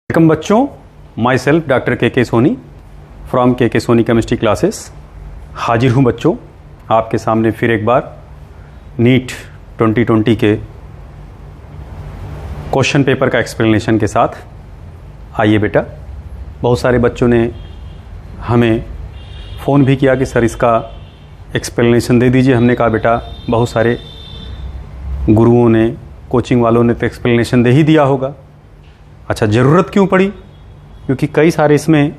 Welcome बच्चों, my self doctor के Soni from के सोनी केमिस्ट्री क्लासेस। हाजिर हूँ बच्चों आपके सामने फिर एक बार नीट 2020 के क्वेश्चन पेपर का एक्सप्लेनेशन के साथ। आइए बेटा, बहुत सारे बच्चों ने हमें फ़ोन भी किया कि सर इसका एक्सप्लेनेशन दे दीजिए। हमने कहा बेटा बहुत सारे गुरुओं ने, कोचिंग वालों ने तो एक्सप्लेनेशन दे ही दिया होगा। अच्छा, ज़रूरत क्यों पड़ी? क्योंकि कई सारे इसमें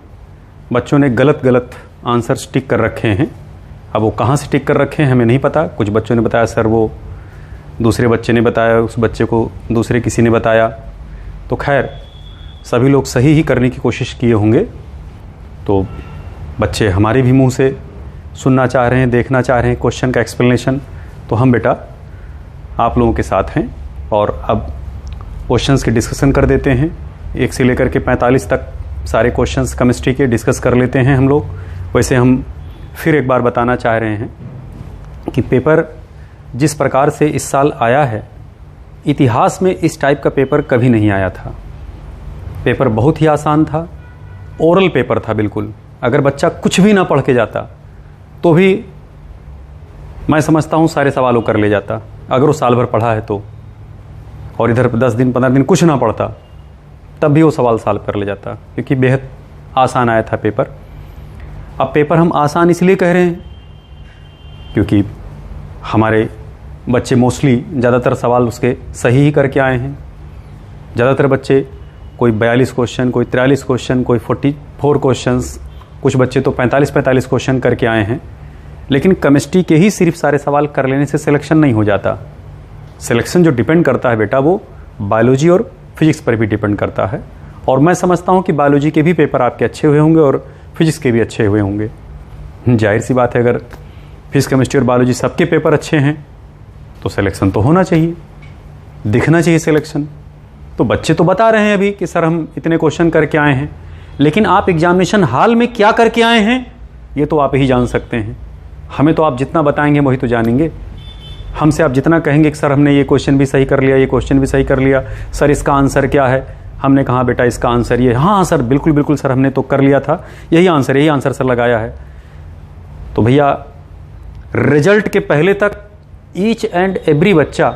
बच्चों ने गलत आंसर टिक कर रखे हैं। अब वो कहाँ से टिक कर रखे हैं हमें नहीं पता। कुछ बच्चों ने बताया सर वो दूसरे बच्चे ने बताया, उस बच्चे को दूसरे किसी ने बताया। तो खैर सभी लोग सही ही करने की कोशिश किए होंगे। तो बच्चे हमारे भी मुंह से सुनना चाह रहे हैं, देखना चाह रहे हैं क्वेश्चन का एक्सप्लेनेशन। तो हम बेटा आप लोगों के साथ हैं और अब क्वेश्चंस की डिस्कशन कर देते हैं। 1 से लेकर के 45 तक सारे क्वेश्चंस केमिस्ट्री के डिस्कस कर लेते हैं हम लोग। वैसे हम फिर एक बार बताना चाह रहे हैं कि पेपर जिस प्रकार से इस साल आया है, इतिहास में इस टाइप का पेपर कभी नहीं आया था। पेपर बहुत ही आसान था, ओरल पेपर था बिल्कुल। अगर बच्चा कुछ भी ना पढ़ के जाता तो भी मैं समझता हूँ सारे सवालों कर ले जाता, अगर वो साल भर पढ़ा है तो। और इधर 10 दिन 15 दिन कुछ ना पढ़ता तब भी वो सवाल सॉल्व कर ले जाता, क्योंकि बेहद आसान आया था पेपर। अब पेपर हम आसान इसलिए कह रहे हैं क्योंकि हमारे बच्चे मोस्टली ज़्यादातर सवाल उसके सही ही करके आए हैं। ज़्यादातर बच्चे कोई 42 क्वेश्चन, कोई 43 क्वेश्चन, कोई 44 क्वेश्चंस, कुछ बच्चे तो 45 क्वेश्चन करके आए हैं। लेकिन केमिस्ट्री के ही सिर्फ सारे सवाल कर लेने से सिलेक्शन नहीं हो जाता। सिलेक्शन जो डिपेंड करता है बेटा वो बायोलॉजी और फिजिक्स पर भी डिपेंड करता है। और मैं समझता हूँ कि बायोलॉजी के भी पेपर आपके अच्छे हुए होंगे और फिजिक्स के भी अच्छे हुए होंगे। जाहिर सी बात है, अगर फिजिक्स, केमिस्ट्री और बायोलॉजी सबके पेपर अच्छे हैं तो सिलेक्शन तो होना चाहिए, दिखना चाहिए सिलेक्शन। तो बच्चे तो बता रहे हैं अभी कि सर हम इतने क्वेश्चन करके आए हैं, लेकिन आप एग्जामिनेशन हॉल में क्या करके आए हैं ये तो आप ही जान सकते हैं। हमें तो आप जितना बताएंगे वही तो जानेंगे। हमसे आप जितना कहेंगे कि सर हमने ये क्वेश्चन भी सही कर लिया, ये क्वेश्चन भी सही कर लिया, सर इसका आंसर क्या है, हमने कहा बेटा इसका आंसर ये, हाँ सर बिल्कुल सर हमने तो कर लिया था, यही आंसर सर लगाया है। तो भैया रिजल्ट के पहले तक ईच एंड एवरी बच्चा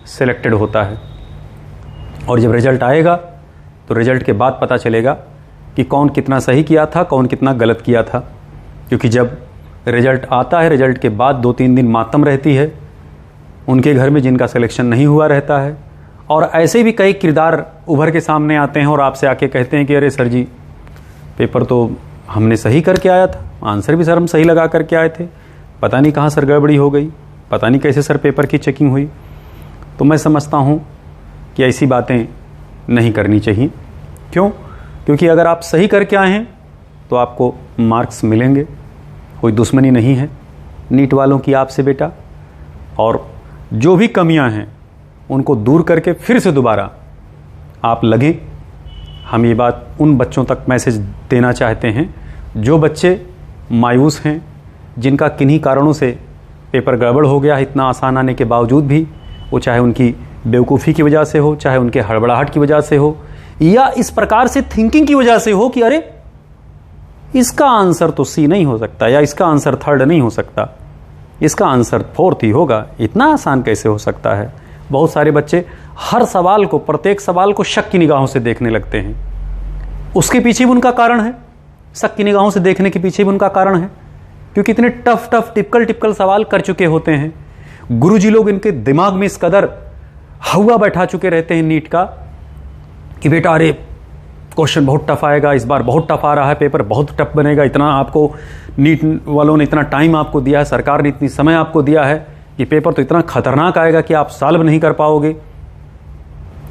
सिलेक्टेड होता है, और जब रिजल्ट आएगा तो रिजल्ट के बाद पता चलेगा कि कौन कितना सही किया था, कौन कितना गलत किया था। क्योंकि जब रिजल्ट आता है, रिजल्ट के बाद 2-3 दिन मातम रहती है उनके घर में जिनका सिलेक्शन नहीं हुआ रहता है। और ऐसे भी कई किरदार उभर के सामने आते हैं और आपसे आके कहते हैं कि अरे सर जी पेपर तो हमने सही करके आया था, आंसर भी सर हम सही लगा करके आए थे, पता नहीं कहाँ सर गड़बड़ी हो गई, पता नहीं कैसे सर पेपर की चेकिंग हुई। तो मैं समझता हूँ कि ऐसी बातें नहीं करनी चाहिए। क्यों? क्योंकि अगर आप सही करके आए हैं तो आपको मार्क्स मिलेंगे, कोई दुश्मनी नहीं है नीट वालों की आपसे बेटा। और जो भी कमियां हैं उनको दूर करके फिर से दोबारा आप लगें। हम ये बात उन बच्चों तक मैसेज देना चाहते हैं जो बच्चे मायूस हैं, जिनका किन्हीं कारणों से पेपर गड़बड़ हो गया है इतना आसान आने के बावजूद भी। वो चाहे उनकी बेवकूफ़ी की वजह से हो, चाहे उनके हड़बड़ाहट की वजह से हो, या इस प्रकार से थिंकिंग की वजह से हो कि अरे इसका आंसर तो सी नहीं हो सकता, या इसका आंसर 3rd नहीं हो सकता, इसका आंसर 4th ही होगा, इतना आसान कैसे हो सकता है। बहुत सारे बच्चे हर सवाल को, प्रत्येक सवाल को शक की निगाहों से देखने लगते हैं। उसके पीछे भी उनका कारण है, शक की निगाहों से देखने के पीछे भी उनका कारण है, क्योंकि इतने टफ टिपिकल सवाल कर चुके होते हैं। गुरुजी लोग इनके दिमाग में इस कदर हवा बैठा चुके रहते हैं नीट का कि बेटा अरे क्वेश्चन बहुत टफ आएगा, इस बार बहुत टफ आ रहा है, पेपर बहुत टफ बनेगा, इतना आपको नीट वालों ने इतना टाइम आपको दिया है, सरकार ने इतनी समय आपको दिया है कि पेपर तो इतना खतरनाक आएगा कि आप सॉल्व नहीं कर पाओगे।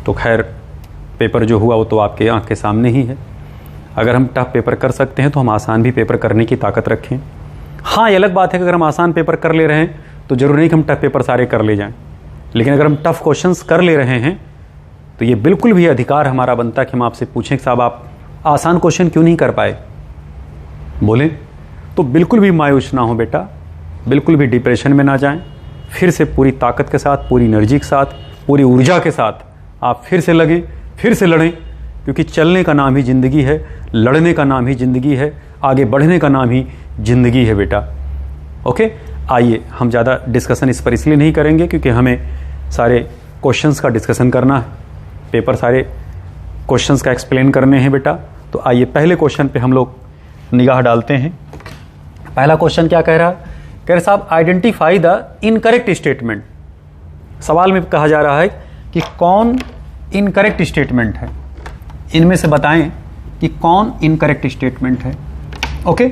तो खैर पेपर जो हुआ वो तो आपके आंख के सामने ही है। अगर हम टफ पेपर कर सकते हैं तो हम आसान भी पेपर करने की ताकत रखें। हाँ, ये अलग बात है कि अगर हम आसान पेपर कर ले रहे हैं तो जरूरी नहीं कि हम टफ पेपर सारे कर ले जाएं, लेकिन अगर हम टफ क्वेश्चंस कर ले रहे हैं तो ये बिल्कुल भी अधिकार हमारा बनता है कि हम आपसे पूछें कि साहब आप आसान क्वेश्चन क्यों नहीं कर पाए। बोलें तो बिल्कुल भी मायूस ना हो बेटा, बिल्कुल भी डिप्रेशन में ना जाएं। फिर से पूरी ताकत के साथ, पूरी एनर्जी के साथ, पूरी ऊर्जा के साथ आप फिर से लगें, फिर से लड़ें, क्योंकि चलने का नाम ही ज़िंदगी है, लड़ने का नाम ही ज़िंदगी है, आगे बढ़ने का नाम ही ज़िंदगी है बेटा। ओके, आइए हम ज़्यादा डिस्कशन इस पर इसलिए नहीं करेंगे क्योंकि हमें सारे क्वेश्चंस का डिस्कशन करना है, पेपर सारे क्वेश्चंस का एक्सप्लेन करने हैं बेटा। तो आइए पहले क्वेश्चन पे हम लोग निगाह डालते हैं। पहला क्वेश्चन क्या कह रहा है? कह रहे साहब आइडेंटिफाई द इनकरेक्ट स्टेटमेंट। सवाल में कहा जा रहा है कि कौन इनकरेक्ट स्टेटमेंट है, इनमें से बताएं कि कौन इनकरेक्ट स्टेटमेंट है। ओके,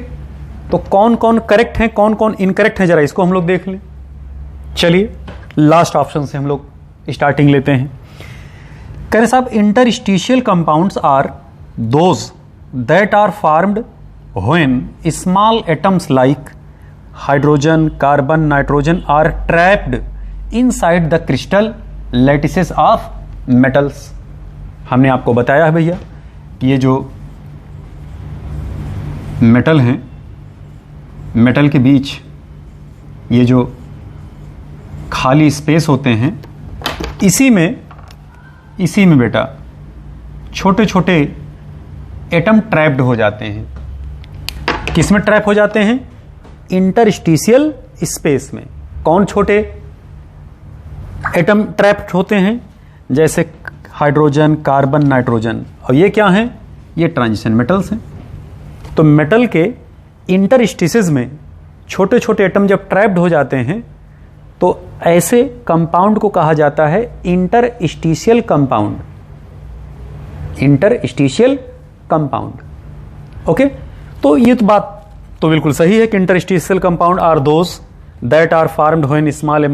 तो कौन कौन करेक्ट हैं, कौन कौन इनकरेक्ट हैं, जरा इसको हम लोग देख लें। चलिए लास्ट ऑप्शन से हम लोग स्टार्टिंग लेते हैं। कह रहे साहब interstitial compounds are those that are formed when small atoms like hydrogen, carbon, nitrogen are trapped inside the crystal lattices of metals. हमने आपको बताया है भैया कि ये जो मेटल हैं, मेटल के बीच ये जो खाली स्पेस होते हैं, इसी में बेटा छोटे छोटे एटम ट्रैप्ड हो जाते हैं। किस में ट्रैप हो जाते हैं? इंटरस्टिशियल स्पेस में। कौन छोटे एटम ट्रैप्ड होते हैं? जैसे हाइड्रोजन, कार्बन, नाइट्रोजन। और ये क्या हैं? ये ट्रांजिशन मेटल्स हैं। तो मेटल के इंटरस्टिसेस में छोटे छोटे एटम जब ट्रैप्ड हो जाते हैं तो ऐसे कंपाउंड को कहा जाता है interstitial compound. Interstitial compound. Okay, तो ये तो बात तो बिल्कुल सही है कि interstitial compound are those that are formed when small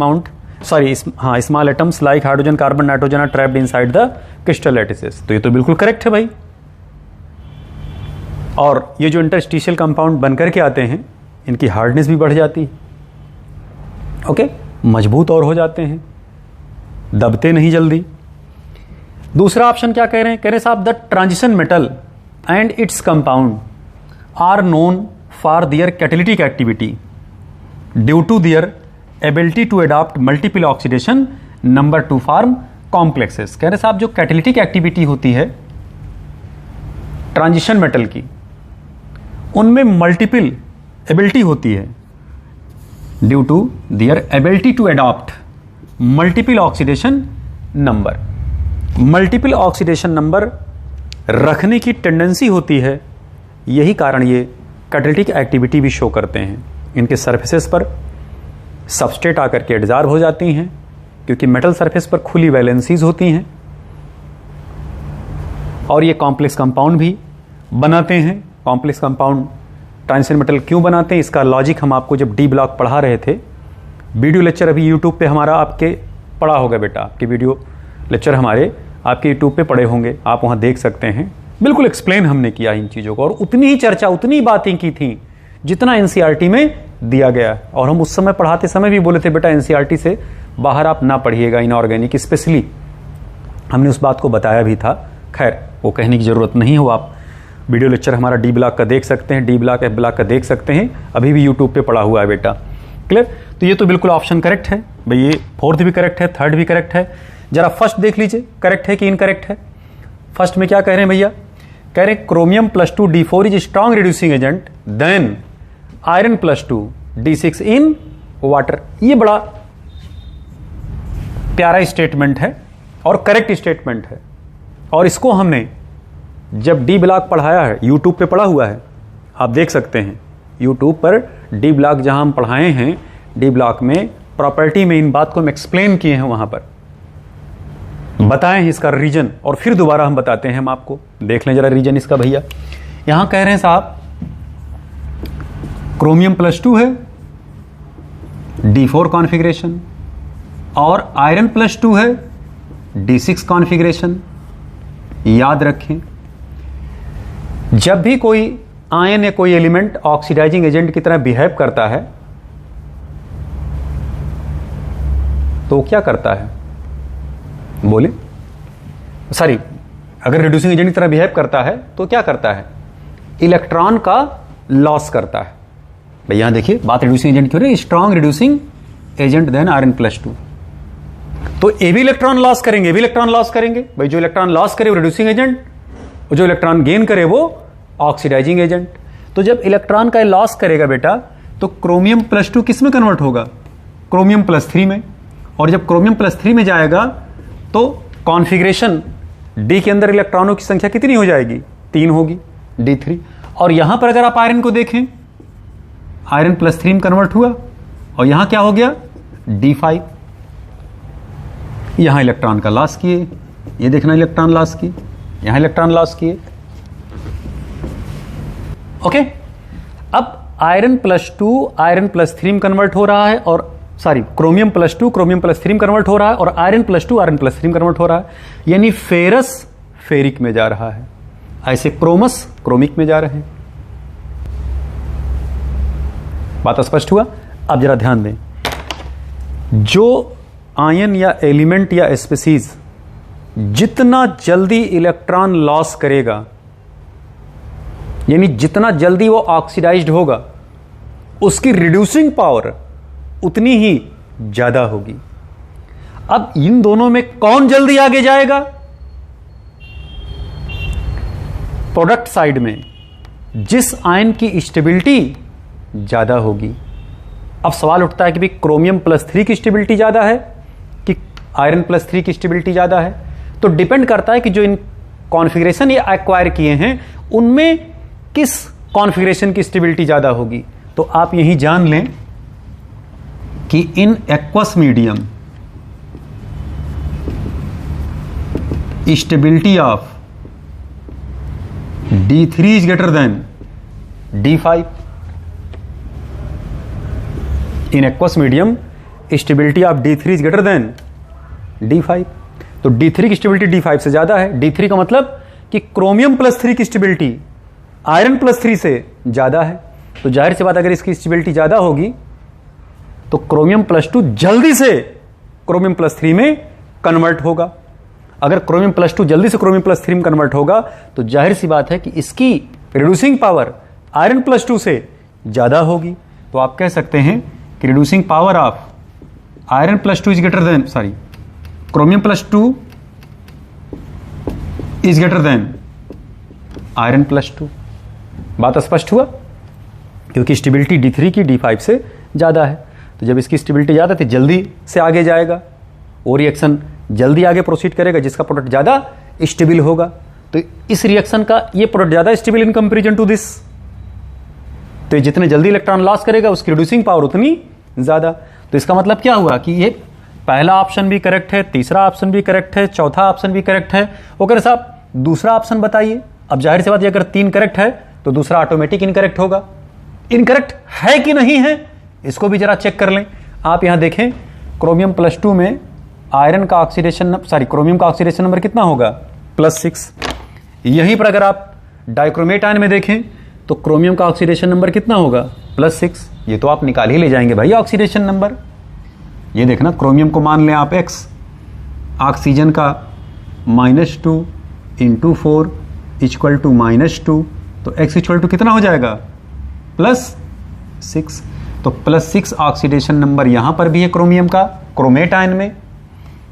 atoms like hydrogen, carbon, nitrogen are trapped inside the crystal lattices. तो ये तो बिल्कुल करेक्ट है भाई। और ये जो इंटरस्टिशियल कंपाउंड बनकर के आते हैं, इनकी हार्डनेस भी बढ़ जाती है। ओके, मजबूत और हो जाते हैं, दबते नहीं जल्दी। दूसरा ऑप्शन क्या कह रहे हैं? कह रहे साहब the transition metal and its compound are known for their catalytic activity due to their ability to adopt multiple oxidation number 2 form complexes. कह रहे साहब जो कैटालिटिक एक्टिविटी होती है ट्रांजिशन मेटल की, उनमें मल्टीपल एबिलिटी होती है due to their ability to adopt multiple oxidation number. Multiple oxidation number रखने की टेंडेंसी होती है, यही कारण ये कैटालिटिक एक्टिविटी भी शो करते हैं। इनके सरफेसेस पर सबस्ट्रेट आकर के एडजॉर्ब हो जाती हैं, क्योंकि मेटल सरफेस पर खुली वैलेंसीज होती हैं, और ये कॉम्प्लेक्स कंपाउंड भी बनाते हैं। कॉम्प्लेक्स कंपाउंड ट्रांजिशन मेटल क्यों बनाते हैं, इसका लॉजिक हम आपको जब डी ब्लॉक पढ़ा रहे थे, वीडियो लेक्चर अभी यूट्यूब पे हमारा आपके पढ़ा होगा बेटा, आपके वीडियो लेक्चर हमारे आपके यूट्यूब पे पढ़े होंगे, आप वहाँ देख सकते हैं। बिल्कुल एक्सप्लेन हमने किया इन चीज़ों को, और उतनी ही चर्चा, उतनी बातें की थी जितना एनसीईआरटी में दिया गया। और हम उस समय पढ़ाते समय भी बोले थे बेटा एनसीईआरटी से बाहर आप ना पढ़िएगा इनऑर्गेनिक स्पेशली, हमने उस बात को बताया भी था। खैर वो कहने की ज़रूरत नहीं हो, आप वीडियो लेक्चर हमारा डी ब्लॉक का देख सकते हैं, डी ब्लॉक एफ ब्लॉक का देख सकते हैं, अभी भी यूट्यूब पे पड़ा हुआ है बेटा। क्लियर? तो ये तो बिल्कुल ऑप्शन करेक्ट है भाई, ये फोर्थ भी करेक्ट है, थर्ड भी करेक्ट है। जरा फर्स्ट देख लीजिए करेक्ट है कि इनकरेक्ट है। फर्स्ट में क्या कह रहे हैं भैया? कह रहे हैं chromium +2 D4 is strong reducing agent than iron +2 D6 in water. ये बड़ा प्यारा स्टेटमेंट है और करेक्ट स्टेटमेंट है, और इसको हमने जब डी ब्लॉक पढ़ाया है, यूट्यूब पे पढ़ा हुआ है, आप देख सकते हैं यूट्यूब पर डी ब्लॉक जहां हम पढ़ाए हैं, डी ब्लॉक में प्रॉपर्टी में इन बात को हम एक्सप्लेन किए हैं, वहां पर बताएं हैं इसका रीजन, और फिर दोबारा हम बताते हैं। हम आपको देख लें जरा रीजन इसका भैया। यहां कह रहे हैं साहब क्रोमियम +2 है, D4 कॉन्फ़िगरेशन, और आयरन +2 है, D6 कॉन्फ़िगरेशन। याद रखें जब भी कोई आयन या कोई एलिमेंट ऑक्सीडाइजिंग एजेंट की तरह बिहेव करता है तो क्या करता है? बोले सॉरी, अगर रिड्यूसिंग एजेंट की तरह बिहेव करता है तो क्या करता है? इलेक्ट्रॉन का लॉस करता है। भाई यहां देखिए बात रिड्यूसिंग एजेंट की हो रही है, strong reducing agent than iron +2। तो ए भी इलेक्ट्रॉन लॉस करेंगे, ए भी इलेक्ट्रॉन लॉस करेंगे। भाई जो इलेक्ट्रॉन लॉस करे वो रिड्यूसिंग एजेंट, और जो इलेक्ट्रॉन गेन करे वो ऑक्सीडाइजिंग एजेंट। तो जब इलेक्ट्रॉन का लॉस करेगा बेटा तो क्रोमियम +2 किस में कन्वर्ट होगा? क्रोमियम +3 में। और जब क्रोमियम +3 में जाएगा तो कॉन्फ़िगरेशन डी के अंदर इलेक्ट्रॉनों की संख्या कितनी हो जाएगी? 3 होगी, D3। और यहां पर अगर आप आयरन को देखें, आयरन +3 में कन्वर्ट हुआ और यहां क्या हो गया? D5। यहां इलेक्ट्रॉन का लॉस किए, ये देखना इलेक्ट्रॉन लॉस किए, यहां इलेक्ट्रॉन लॉस किए। ओके, अब आयरन +2 आयरन +3 में कन्वर्ट हो रहा है, और सॉरी क्रोमियम +2 क्रोमियम +3 में कन्वर्ट हो रहा है, और आयरन +2 आयरन +3 में कन्वर्ट हो रहा है, यानी फेरस फेरिक में जा रहा है। ऐसे क्रोमस क्रोमिक में जा रहे हैं। बात स्पष्ट हुआ? अब जरा ध्यान दें, जो आयन या एलिमेंट या स्पीसीज जितना जल्दी इलेक्ट्रॉन लॉस करेगा, यानी जितना जल्दी वो ऑक्सीडाइज्ड होगा, उसकी रिड्यूसिंग पावर उतनी ही ज्यादा होगी। अब इन दोनों में कौन जल्दी आगे जाएगा? प्रोडक्ट साइड में जिस आयन की स्टेबिलिटी ज्यादा होगी। अब सवाल उठता है कि भाई क्रोमियम +3 की स्टेबिलिटी ज्यादा है कि आयरन +3 की स्टेबिलिटी ज्यादा है? तो डिपेंड करता है कि जो इन कॉन्फ़िगरेशन ये एक्वायर किए हैं उनमें किस कॉन्फ़िगरेशन की स्टेबिलिटी ज्यादा होगी। तो आप यही जान लें कि in aqueous medium stability of D3 is greater than D5। In aqueous medium stability of D3 is greater than D5। तो D3 की स्टेबिलिटी D5 से ज्यादा है। D3 का मतलब कि क्रोमियम +3 की स्टेबिलिटी आयरन +3 से ज्यादा है। तो जाहिर सी बात, अगर इसकी स्टेबिलिटी ज्यादा होगी तो क्रोमियम +2 जल्दी से क्रोमियम +3 में कन्वर्ट होगा। अगर क्रोमियम +2 जल्दी से क्रोमियम +3 में कन्वर्ट होगा तो जाहिर सी बात है कि इसकी रिड्यूसिंग पावर आयरन +2 से ज्यादा होगी। तो आप कह सकते हैं कि reducing power of iron +2 is greater than, sorry chromium +2 is greater than iron +2। बात स्पष्ट हुआ? क्योंकि स्टेबिलिटी D3 की D5 से ज्यादा है। तो जब इसकी स्टेबिलिटी ज्यादा है तो जल्दी से आगे जाएगा, वो रिएक्शन जल्दी आगे प्रोसीड करेगा जिसका प्रोडक्ट ज्यादा स्टेबल होगा। तो इस रिएक्शन का ये प्रोडक्ट ज्यादा stable in comparison to this. तो जितने जल्दी इलेक्ट्रॉन लॉस करेगा उसकी रिड्यूसिंग पावर उतनी ज्यादा। तो इसका मतलब क्या हुआ कि ये पहला ऑप्शन भी करेक्ट है, तीसरा ऑप्शन भी करेक्ट है, चौथा ऑप्शन भी करेक्ट है। ओके साहब, दूसरा ऑप्शन बताइए। अब जाहिर सी बात है, अगर 3 करेक्ट है तो दूसरा ऑटोमेटिक इनकरेक्ट होगा। इनकरेक्ट है कि नहीं है इसको भी जरा चेक कर लें। आप यहां देखें, क्रोमियम +2 में आयरन का ऑक्सीडेशन, सॉरी क्रोमियम का ऑक्सीडेशन नंबर कितना होगा? +6। यहीं पर अगर आप डाइक्रोमेट आयन में देखें तो क्रोमियम का ऑक्सीडेशन नंबर कितना होगा? +6। ये तो आप निकाल ही ले जाएंगे भाई ऑक्सीडेशन नंबर। ये देखना, क्रोमियम को मान लें आप X, ऑक्सीजन का -2 × 4 = -2, तो X = कितना हो जाएगा? +6। तो +6 ऑक्सीडेशन नंबर यहां पर भी है क्रोमियम का क्रोमेट आयन में,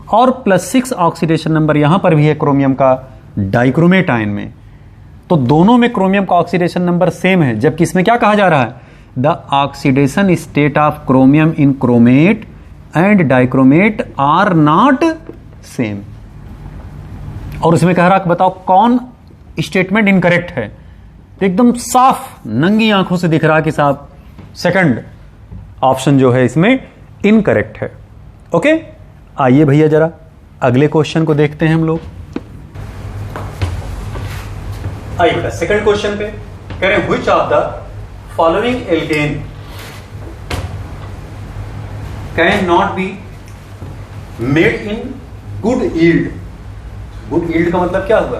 और +6 ऑक्सीडेशन नंबर यहां पर भी है क्रोमियम का डाइक्रोमेट आयन में। तो दोनों में क्रोमियम का ऑक्सीडेशन नंबर सेम है, जबकि इसमें क्या कहा जा रहा है? The oxidation state of chromium in chromate and dichromate are not same. और उसमें कह रहा है बताओ कौन स्टेटमेंट इनकरेक्ट है। तो एकदम साफ नंगी आंखों से दिख रहा है कि साहब सेकंड ऑप्शन जो है इसमें इनकरेक्ट है। ओके, आइए भैया जरा अगले क्वेश्चन को देखते हैं हम लोग। आइए सेकंड क्वेश्चन पे कह रहे हैं which of the following alkane can not be made in good yield. Good yield का मतलब क्या हुआ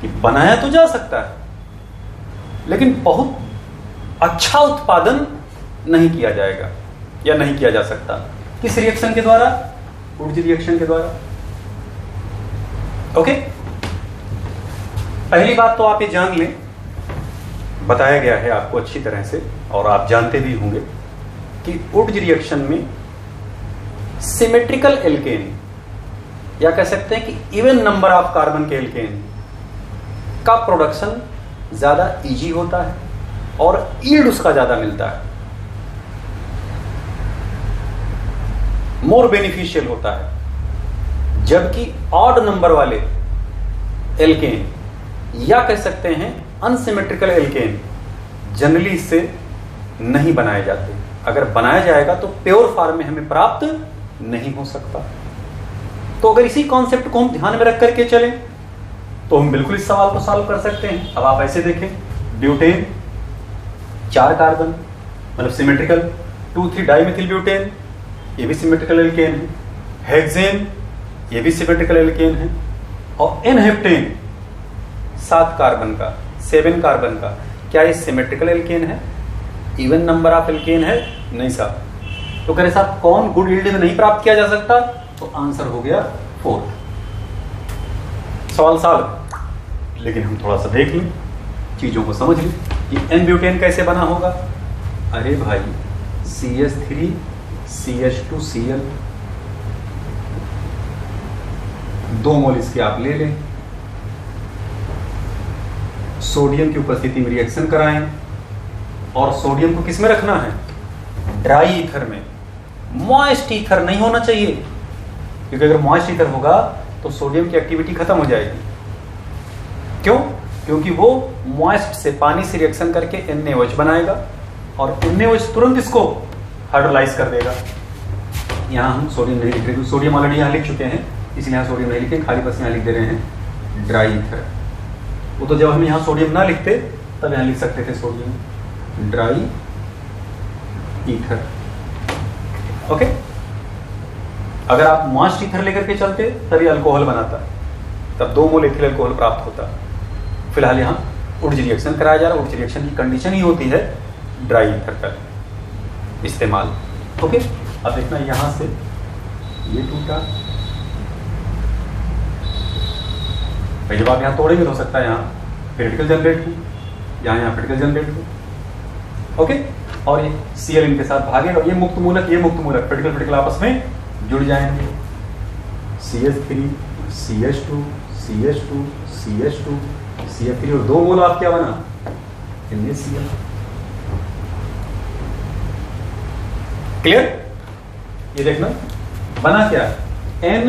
कि बनाया तो जा सकता है लेकिन बहुत अच्छा उत्पादन नहीं किया जाएगा या नहीं किया जा सकता। किस रिएक्शन के द्वारा? वुड्स रिएक्शन के द्वारा। ओके, पहली बात तो आप ये जान लें, बताया गया है आपको अच्छी तरह से और आप जानते भी होंगे कि वुड्स रिएक्शन में सिमेट्रिकल एल्केन या कह सकते हैं कि इवन नंबर ऑफ कार्बन के एल्केन का प्रोडक्शन ज़्यादा इजी होता है और यील्ड उसका ज़्यादा मिलता है, मोर बेनिफिशियल होता है। जबकि ऑड नंबर वाले एल्केन या कह सकते हैं अनसिमेट्रिकल एल्केन जनरली इससे नहीं बनाए जाते। अगर बनाया जाएगा तो प्योर फॉर्म में हमें प्राप्त नहीं हो सकता। तो अगर इसी कॉन्सेप्ट को हम ध्यान में रख करके चलें तो हम बिल्कुल इस सवाल को सॉल्व कर सकते हैं। अब आप ऐसे देखें, ब्यूटेन 4 कार्बन मतलब सिमेट्रिकल, 2,3 डाइमेथिल ब्यूटेन ये भी सिमेट्रिकल एल्केन है, हेक्सेन ये भी सिमेट्रिकल एल्केन है, और एनहेप्टेन 7 कार्बन का 7 कार्बन का, क्या ये सिमेट्रिकल एल्केन है? इवन नंबर ऑफ एल्केन है? नहीं साहब। तो कह रहे साहब कौन गुड यील्ड में नहीं प्राप्त किया जा सकता? तो आंसर हो गया 4। सवाल सॉल्व। लेकिन हम थोड़ा सा देख लें, चीजों को समझ लें कि एन ब्यूटेन कैसे बना होगा। अरे भाई CH3 CH2Cl 2 मोल इसके आप ले लें, सोडियम की उपस्थिति में रिएक्शन कराएं और सोडियम को किस में रखना है? ड्राई ईथर में। मॉइस्ट ईथर नहीं होना चाहिए, क्योंकि अगर मॉइस्ट ईथर होगा तो सोडियम की एक्टिविटी खत्म हो जाएगी। क्यों? क्योंकि वो मॉइस्ट से पानी से रिएक्शन करके NaOH बनाएगा और NaOH तुरंत इसको हाइड्रोलाइज कर देगा। यहाँ हम सोडियम नहीं लिख रहे, सोडियम ऑलरेडी यहाँ लिख चुके हैं, इसलिए यहाँ सोडियम नहीं लिखे, खाली बस यहाँ लिख दे रहे हैं ड्राई ईथर। वो तो जब हम यहाँ सोडियम ना लिखते तब यहाँ लिख सकते थे सोडियम ड्राई ईथर। ओके, अगर आप मॉइस्ट ईथर लेकर के चलते तभी अल्कोहल बनाता, तब 2 मोल एथिल अल्कोहल प्राप्त होता। फिलहाल यहाँ उड्ज रिएक्शन कराया जा रहा है। उड्ज रिएक्शन की कंडीशन ही होती है ड्राई ईथर का इस्तेमाल। ओके, अब देखना यहाँ से ये टूटा, भाई जब आप यहाँ तोड़ेंगे तो हो सकता है यहाँ क्रिटिकल जनरेट हो, यहाँ क्रिटिकल जनरेट हो। ओके, और ये Cl इनके साथ भागेगा, ये मुक्त मूलक क्रिटिकल आपस में जुड़ जाएंगे। CH3 CH2 CH2 CH2 CH3 और 2 मोल आप क्या बना? NaCl। क्लियर? ये देखना बना क्या? N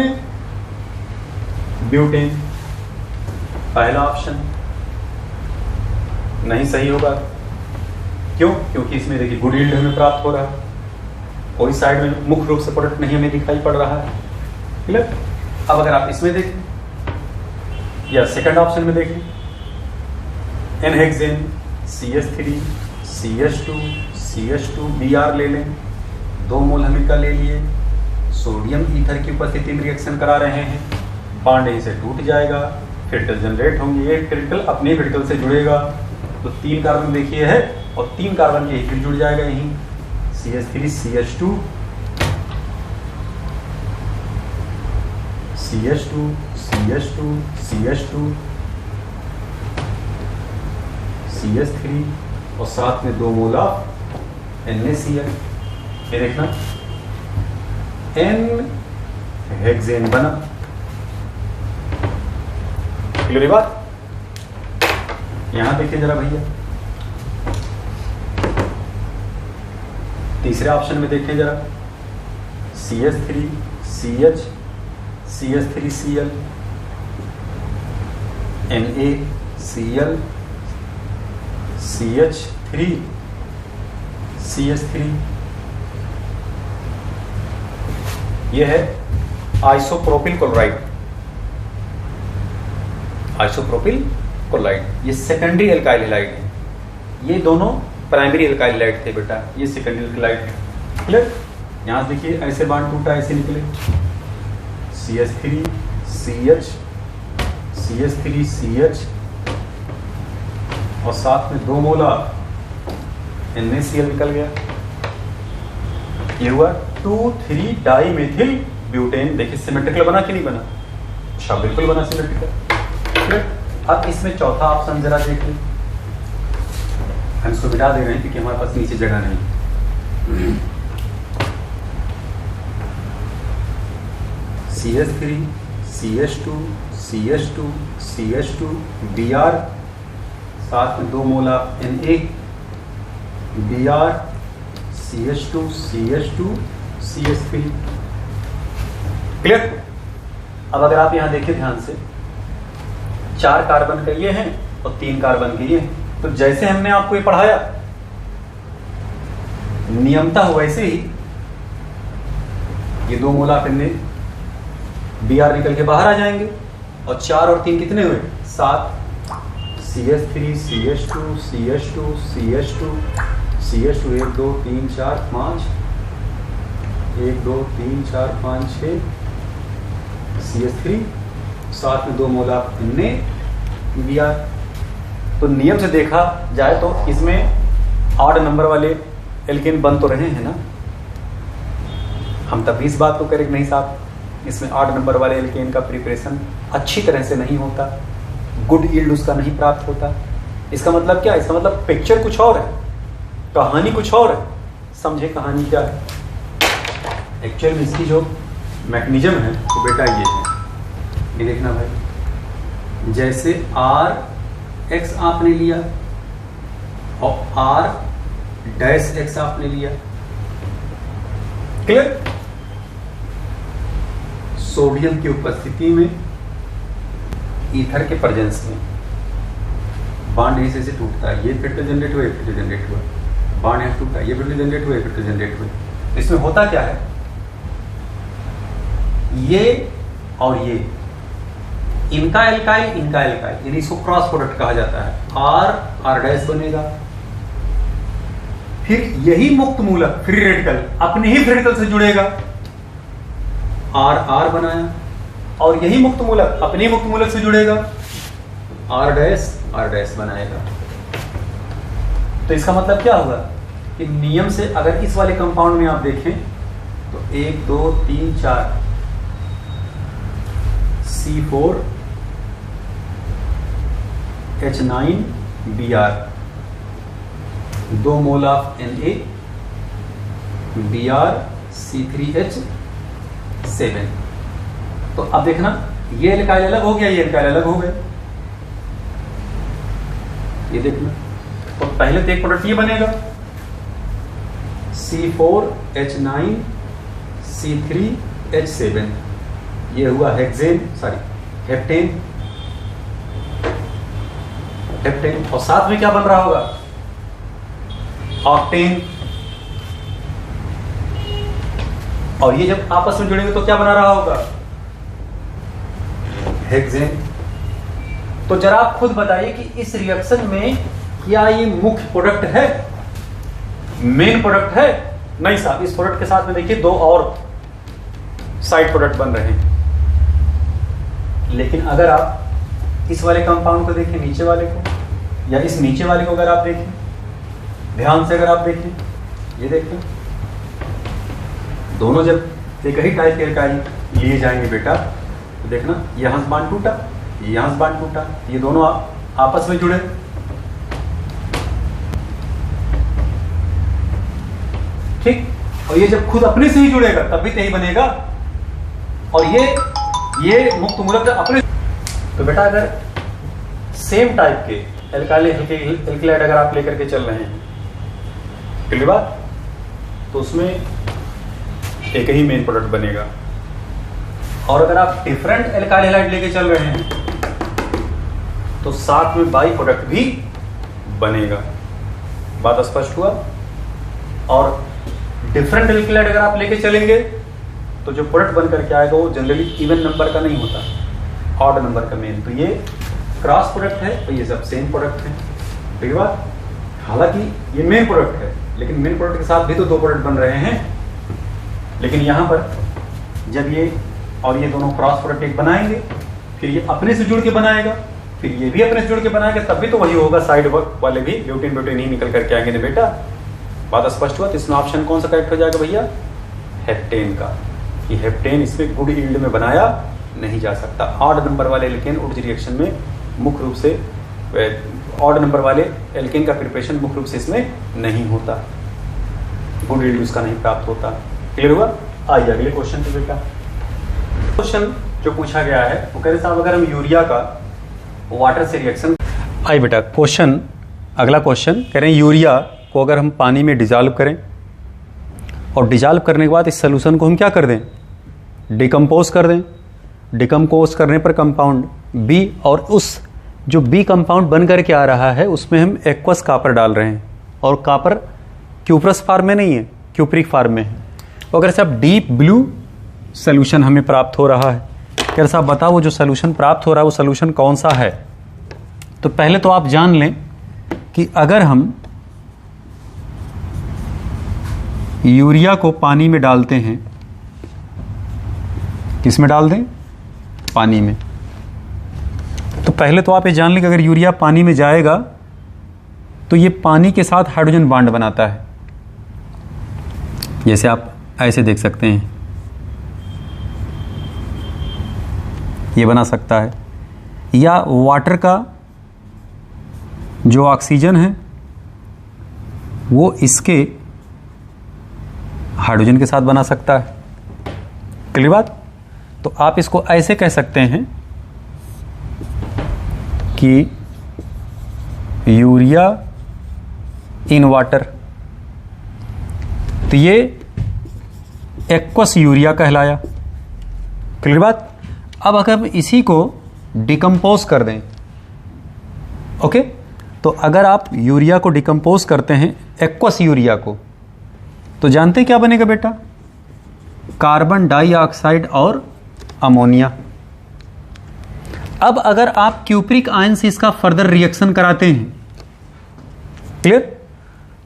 butane. पहला ऑप्शन नहीं सही होगा। क्यों? क्योंकि इसमें देखिए गुड यील्ड हमें प्राप्त हो रहा है, कोई साइड में मुख्य रूप से प्रोडक्ट नहीं हमें दिखाई पड़ रहा है। क्लियर? अब अगर आप इसमें देखें या सेकंड ऑप्शन में देखें, एनहेक्सेन CH3 CH2 CH2 Br ले लें, 2 मोल हम इनका ले लिए, सोडियम ईथर की उपस्थिति में रिएक्शन करा रहे हैं, बॉन्ड यहीं से टूट जाएगा, क्रिटिकल जनरेट होंगे, ये क्रिटिकल अपने क्रिटिकल से जुड़ेगा तो 3 कार्बन देखिए है और 3 कार्बन के फिर जुड़ जाएगा यहीं CH3 CH2 CH2 CH2 CH2 CH3 और साथ में 2 मोल ऑफ NaCl। ये देखना N हेक्सेन बना। क्लियर बात? यहां देखिए जरा भैया, तीसरे ऑप्शन में देखिए जरा, CH3 CH CH3Cl NaCl CH3 CH3, ये है आइसोप्रोपिल क्लोराइड। आइसोप्रोपिल क्लोराइड ये सेकेंडरी एल्काइल हैलाइड है। ये दोनों प्राइमरी एल्काइल हैलाइड थे बेटा, ये सेकेंडरी एल्काइल है। क्लियर? यहां देखिए ऐसे बांड टूटा, ऐसे निकले CH3 CH CH3 CH और साथ में 2 मोल NaCl निकल गया। ये हुआ 2,3 डाइमेथिल ब्यूटेन। देखिए सिमेट्रिकल बना कि नहीं बना? अच्छा बिल्कुल बना सिमेट्रिकल। अब इसमें चौथा ऑप्शन जरा देख लें, हम इसको मिटा दे रहे हैं क्योंकि हमारे पास नीचे जगह नहीं। CH3 CH2 CH2 CH2 Br, साथ में 2 mole of Na, Br CH2 CH2 CH3। Clear? अब अगर आप यहां देखिए ध्यान से, 4 कार्बन का ये हैं और 3 कार्बन के ये हैं, तो जैसे हमने आपको ये पढ़ाया नियमतः वैसे ही ये 2 मोल ऑफ Na Br निकल के बाहर आ जाएंगे, और 4 और 3 कितने हुए? 7। CH3 CH2 CH2 CH2 CH2 1 2 3 4 5 1 2 3 4 5 6 CH3, साथ में 2 मोल ऑफ Na Br। तो नियम से देखा जाए तो इसमें ऑड नंबर वाले एल्केन बन तो रहे हैं ना। हम तभी इस बात को करेक्ट नहीं साहब, इसमें ऑड नंबर वाले एल्केन का प्रिपरेशन अच्छी तरह से नहीं होता, गुड यील्ड उसका नहीं प्राप्त होता। इसका मतलब क्या? इसका मतलब पिक्चर कुछ और है, कहानी कुछ और है। समझे कहानी क्या है? एक्चुअल में इसकी जो मैकेनिज्म है तो बेटा ये है, ये देखना भाई, जैसे RX आपने लिया और R' आपने लिया। क्लियर? सोडियम की उपस्थिति में ईथर के प्रेजेंस में बॉन्ड ऐसे से टूटता है, ये फिर से जनरेट हुआ, ये फिर से जनरेट हुआ, बॉन्ड ऐसे टूटता है, ये फिर से जनरेट हुआ, ये फिर से जनरेट हुआ। इसमें होता क्या है, ये और ये इनका एल्काइल इनका एल्काइल, यानी इसको क्रॉस प्रोडक्ट कहा जाता है। R' बनेगा, फिर यही मुक्त मूलक फ्री रेडिकल अपने ही फ्री रेडिकल से जुड़ेगा, R बनाया, और यही मुक्त मूलक अपने ही मुक्त मूलक से जुड़ेगा, R' बनाएगा। तो इसका मतलब क्या होगा कि नियम से अगर इस वाले कंपाउंड में आप देखें तो 1 2 3 4 C4 H9 Br, 2 mole of Na Br C3H7। तो अब देखना, ये एल्काइल अलग हो गया, ये एल्काइल अलग हो गए। ये देखना, तो पहले तो एक प्रोडक्ट ये बनेगा C4H9 C3H7, ये हुआ हेप्टेन, और साथ में क्या बन रहा होगा? ऑक्टेन। और ये जब आपस में जुड़ेंगे तो क्या बना रहा होगा? हेक्सेन। तो जरा आप खुद बताइए कि इस रिएक्शन में क्या ये मुख्य प्रोडक्ट है, मेन प्रोडक्ट है? नहीं साहब, इस प्रोडक्ट के साथ में देखिए 2 और साइड प्रोडक्ट बन रहे हैं। लेकिन अगर आप इस वाले कंपाउंड को देखें, नीचे वाले को, या इस नीचे वाले को अगर आप देखें ध्यान से, अगर आप देखें, ये देखें, दोनों जब एक ही टाइप के एल्काइल लिए जाएंगे बेटा, तो देखना यहां से बांड टूटा, यहां से बांड टूटा, ये दोनों आपस में जुड़े। ठीक, और ये जब खुद अपने से ही जुड़ेगा तब भी यही बनेगा, और ये मुक्त मूलक अपने। तो बेटा अगर सेम टाइप के एल्काइलाइड अगर आप लेकर के चल रहे हैं, क्लियर बात, तो उसमें एक ही मेन प्रोडक्ट बनेगा। और अगर आप डिफरेंट एल्काइलाइड लेके चल रहे हैं तो साथ में बाई प्रोडक्ट भी बनेगा। बात स्पष्ट हुआ? और डिफरेंट एल्काइलाइड अगर आप लेके चलेंगे तो जो प्रोडक्ट बन करके आएगा वो जनरली इवन नंबर का नहीं होता, ऑड नंबर का मेन। तो ये क्रॉस प्रोडक्ट है और ये सब सेम प्रोडक्ट है, ठीक है बात। हालांकि ये मेन प्रोडक्ट है, लेकिन मेन प्रोडक्ट के साथ भी तो 2 प्रोडक्ट बन रहे हैं। लेकिन यहाँ पर जब ये और ये दोनों क्रॉस प्रोडक्ट एक बनाएंगे, फिर ये अपने से जुड़ के बनाएगा, फिर ये भी अपने से जुड़ के बनाएगा, तब भी तो वही होगा, साइड वाले भी ब्यूटेन ही निकल करके आएंगे ना बेटा। बात स्पष्ट हुआ? तो इसमें ऑप्शन कौन सा करेक्ट हो जाएगा भैया? हेप्टेन का। कि हेप्टेन इसमें गुड यील्ड में बनाया नहीं जा सकता। ऑड नंबर वाले एल्केन उड्ज रिएक्शन में मुख्य रूप से ऑड नंबर वाले एल्केन का प्रिपरेशन मुख्य रूप से इसमें नहीं होता, गुड यील्ड उसका नहीं प्राप्त होता। क्लियर हुआ? आइए अगले क्वेश्चन पे बेटा। क्वेश्चन जो पूछा गया है वो कह रहे साहब अगर हम यूरिया का वाटर से रिएक्शन। आइए बेटा क्वेश्चन, अगला क्वेश्चन कह रहे हैं यूरिया को अगर हम पानी में डिजॉल्व करें और डिजॉल्व करने के बाद इस सोल्यूशन को हम क्या कर दें, डिकम्पोज कर दें। डिकम्पोज करने पर कंपाउंड बी, और उस जो बी कंपाउंड बन करके आ रहा है उसमें हम एक्वस कापर डाल रहे हैं, और कापर क्यूप्रस फॉर्म में नहीं है, क्यूप्रिक फॉर्म में है। अगर साहब डीप ब्लू सोल्यूशन हमें प्राप्त हो रहा है, क्या साहब बताओ वो जो सोल्यूशन प्राप्त हो रहा है वो सोल्यूशन कौन सा है। तो पहले तो आप जान लें कि अगर हम यूरिया को पानी में डालते हैं, किस में डाल दें, पानी में, तो पहले तो आप ये जान लें कि अगर यूरिया पानी में जाएगा तो ये पानी के साथ हाइड्रोजन बॉन्ड बनाता है। जैसे आप ऐसे देख सकते हैं, ये बना सकता है, या वाटर का जो ऑक्सीजन है वो इसके हाइड्रोजन के साथ बना सकता है। क्लियर बात। तो आप इसको ऐसे कह सकते हैं कि यूरिया इन वाटर, तो ये एक्वस यूरिया कहलाया। क्लियर बात। अब अगर हम इसी को डिकम्पोज कर दें, ओके, तो अगर आप यूरिया को डिकम्पोज करते हैं एक्वस यूरिया को, तो जानते क्या बनेगा बेटा, कार्बन डाइऑक्साइड और अमोनिया। अब अगर आप क्यूप्रिक आयन से इसका फर्दर रिएक्शन कराते हैं, क्लियर,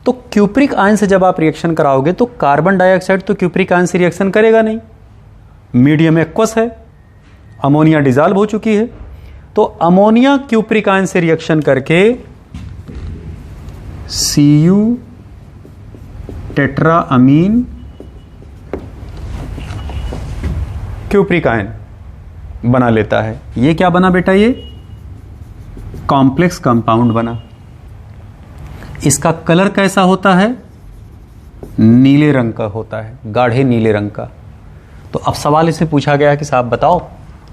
तो क्यूप्रिक आयन से जब आप रिएक्शन कराओगे तो कार्बन डाइऑक्साइड तो क्यूप्रिक आयन से रिएक्शन करेगा नहीं, मीडियम एक्वस है, अमोनिया डिजॉल्व हो चुकी है, तो अमोनिया क्यूप्रिक आयन से रिएक्शन करके Cu tetra amine cupric ion बना लेता है। ये क्या बना बेटा, ये कॉम्प्लेक्स कंपाउंड बना। इसका कलर कैसा होता है, नीले रंग का होता है, गाढ़े नीले रंग का। तो अब सवाल इसे पूछा गया कि साहब बताओ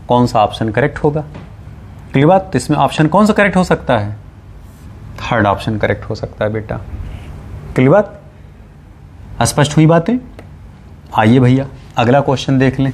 कौन सा ऑप्शन करेक्ट होगा। क्लियर बात। तो इसमें ऑप्शन कौन सा करेक्ट हो सकता है, थर्ड ऑप्शन करेक्ट हो सकता है बेटा। क्लियर बात, स्पष्ट हुई बातें। आइए भैया अगला क्वेश्चन देख लें।